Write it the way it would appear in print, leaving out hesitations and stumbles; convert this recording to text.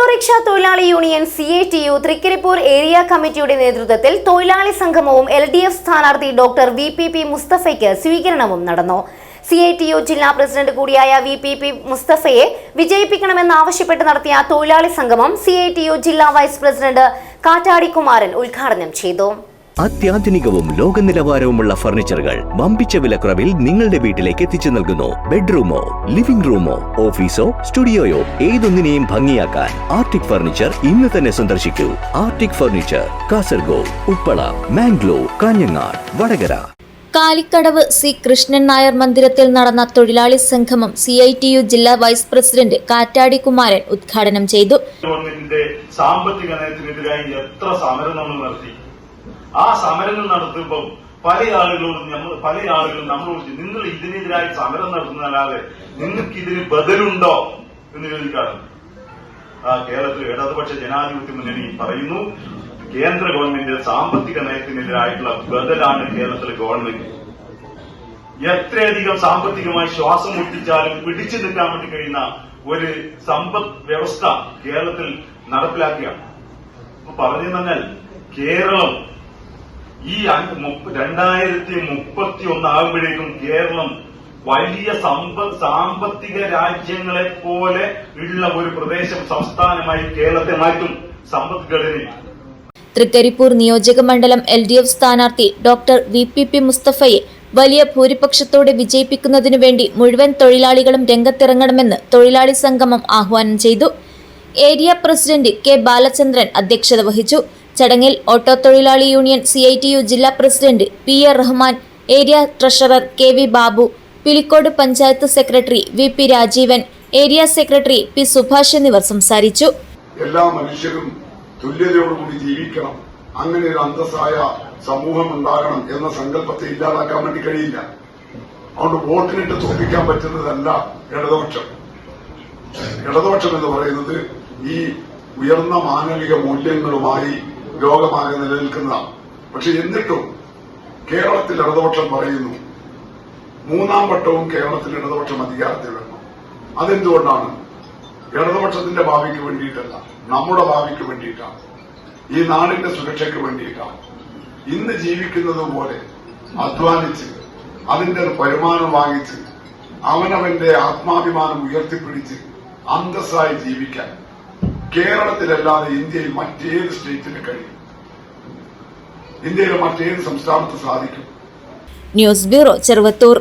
Autorickshaw തൊഴിലാളി union CITU Trikaripur area കമ്മിറ്റിയുടെ നേതൃത്വത്തിൽ തൊഴിലാളി സംഗമവും LDF സ്ഥാനാർത്ഥി ഡോക്ടർ VPP മുസ്തഫയ്ക്ക് സ്വീകരണവും നടന്നു. CITU ജില്ലാ പ്രസിഡന്റ് കൂടിയായ VPP മുസ്തഫയെ വിജയിപ്പിക്കണമെന്നാവശ്യപ്പെട്ട് നടത്തിയ തൊഴിലാളി സംഗമം CITU ജില്ലാ വൈസ് പ്രസിഡന്റ് കാറ്റാടി കുമാരൻ ഉദ്ഘാടനം ചെയ്തു. അത്യാധുനികവും ലോക നിലവാരവുമുള്ള ഫർണിച്ചറുകൾ വമ്പിച്ച വിലക്കുറവിൽ നിങ്ങളുടെ വീട്ടിലേക്ക് എത്തിച്ചു നൽകുന്നു. ബെഡ്റൂമോ, ലിവിംഗ് റൂമോ, ഓഫീസോ, സ്റ്റുഡിയോയോ ഏതൊന്നിനെയും ഭംഗിയാക്കാൻ ആർട്ടിക് ഫർണിച്ചർ ഇന്ന് തന്നെ സന്ദർശിക്കൂ. Arctic furniture, Kasaragod, Uppala, Mangalore, Kanhangad, Vadakara. Kalikkadavu C Krishnan Nair മന്ദിരത്തിൽ നടന്ന തൊഴിലാളി സംഗമം CITU ജില്ലാ വൈസ് പ്രസിഡന്റ് കാറ്റാടി കുമാരൻ ഉദ്ഘാടനം ചെയ്തു. സാമ്പത്തിക നയത്തിനെതിരായി എത്ര സമരം നമ്മൾ നടത്തി. ആ സമരങ്ങൾ നടത്തുമ്പോൾ പല ആളുകളും നമ്മളോട് നിങ്ങൾ ഇതിനെതിരായി സമരം നടത്തുന്നതല്ലാതെ നിങ്ങൾക്ക് ഇതിന് ബദലുണ്ടോ എന്ന് ചോദിക്കാറുണ്ട്. കേരളത്തിൽ ഇടതുപക്ഷ ജനാധിപത്യ മുന്നണി പറയുന്നു, കേന്ദ്ര ഗവൺമെന്റ് സാമ്പത്തിക നയത്തിനെതിരായിട്ടുള്ള ബദലാണ് കേരളത്തിലെ ഗവൺമെന്റ്. എത്രയധികം സാമ്പത്തികമായി ശ്വാസം മുട്ടിച്ചാലും പിടിച്ചു നിൽക്കാൻ വേണ്ടി കഴിയുന്ന ഒരു സമ്പദ് വ്യവസ്ഥ കേരളത്തിൽ നടപ്പിലാക്കുകയാണ്. പറഞ്ഞു തന്നാൽ കേരളം ഈ 2031 ആകുമ്പോഴേക്കും കേരളം വലിയ സാമ്പത്തിക രാജ്യങ്ങളെ പോലെ ഉള്ള ഒരു സംസ്ഥാനമായി കേരളത്തെ മാറ്റും സമ്പദ്ഘടനയിൽ. തൃക്കരിപ്പൂർ നിയോജക മണ്ഡലം LDF സ്ഥാനാർത്ഥി ഡോക്ടർ VPP മുസ്തഫയെ വലിയ ഭൂരിപക്ഷത്തോടെ വിജയിപ്പിക്കുന്നതിനു വേണ്ടി മുഴുവൻ തൊഴിലാളികളും രംഗത്തിറങ്ങണമെന്ന് തൊഴിലാളി സംഗമം ആഹ്വാനം ചെയ്തു. ഏരിയ പ്രസിഡന്റ് K ബാലചന്ദ്രൻ അധ്യക്ഷത വഹിച്ചു. ചടങ്ങിൽ ഓട്ടോ തൊഴിലാളി യൂണിയൻ CITU ജില്ലാ president PA Rahman, area treasurer KV Babu, Pilicode panchayat secretary VP Rajeevan, area secretary P Subhash എന്നിവർ സംസാരിച്ചു. എല്ലാ മനുഷ്യരും തുല്യതയോടുകൂടി ജീവിക്കണം, അങ്ങനെ ഒരു അന്തസ്സായ സമൂഹം ഉണ്ടാകണം എന്ന സങ്കല്പത്തെ ഇല്ലാതാക്കാൻ വേണ്ടി കഴിയില്ല. അതുകൊണ്ട് വോട്ടിനിട്ട് തോൽപ്പിക്കാൻ പറ്റുന്നതല്ല ഇടതുപക്ഷം. ഇടതുപക്ഷം എന്ന് പറയുന്നത് ഈ ഉയർന്ന മാനവിക മൂല്യങ്ങളുമായി ലോകമാകെ നിലനിൽക്കുന്നതാണ്. പക്ഷെ എന്നിട്ടും കേരളത്തിൽ ഇടതുപക്ഷം പറയുന്നു 3ാം വട്ടവും കേരളത്തിൽ ഇടതുപക്ഷം അധികാരത്തിൽ വരണം. അതെന്തുകൊണ്ടാണ്? ഇടതുപക്ഷത്തിന്റെ ഭാവിക്ക് വേണ്ടിയിട്ടല്ല, നമ്മുടെ ഭാവിക്ക് വേണ്ടിയിട്ടാണ്, ഈ നാടിന്റെ സുരക്ഷയ്ക്ക് വേണ്ടിയിട്ടാണ്. ഇന്ന് ജീവിക്കുന്നത് പോലെ അധ്വാനിച്ച് അതിന്റെ വരുമാനം വാങ്ങിച്ച് അവനവന്റെ ആത്മാഭിമാനം ഉയർത്തിപ്പിടിച്ച് അന്തസ്സായി ജീവിക്കാൻ കേരളത്തിലല്ലാതെ ഇന്ത്യയിൽ മറ്റേത് സ്റ്റേറ്റിന് കഴിയും, ഇന്ത്യയിലെ മറ്റേത് സംസ്ഥാനത്ത് സാധിക്കും. News bureau, Cheruvathur.